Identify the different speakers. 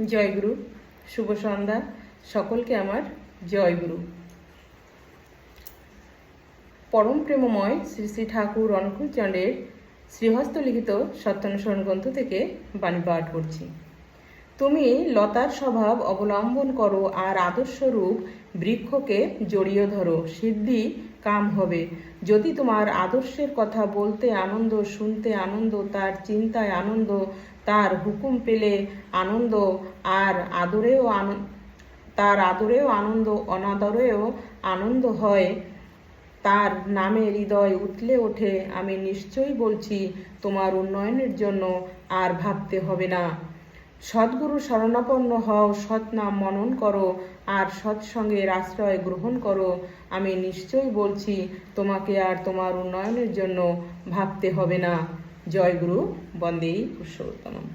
Speaker 1: জয়গুরু, শুভ সন্ধ্যা। সকলকে আমার জয়গুরু। পরম প্রেমময় শ্রী শ্রী ঠাকুর অনুকূলচন্দ্রের শ্রীহস্ত লিখিত সত্যানুসরণ গ্রন্থ থেকে বাণী পাঠ করছি। তুমি লতার স্বভাব অবলম্বন করো আর আদর্শরূপ বৃক্ষকে জড়িয়ে ধরো, সিদ্ধি কাম হবে। যদি তোমার আদর্শের কথা বলতে আনন্দ, শুনতে আনন্দ, তার চিন্তায় আনন্দ, তার হুকুম পেলে আনন্দ, আর তার আদরেও আনন্দ, অনাদরেও আনন্দ হয়, তার নামে হৃদয় উতলে ওঠে, আমি নিশ্চয়ই বলছি তোমার উন্নয়নের জন্য আর ভাবতে হবে না। সদ্গুরু শরণাপন্ন হও, সৎনাম মনন করো আর সৎসঙ্গের আশ্রয় গ্রহণ করো। আমি নিশ্চয়ই বলছি তোমাকে আর তোমার উন্নয়নের জন্য ভাবতে হবে না। জয়গুরু, বন্দে পুরুষোত্তমম।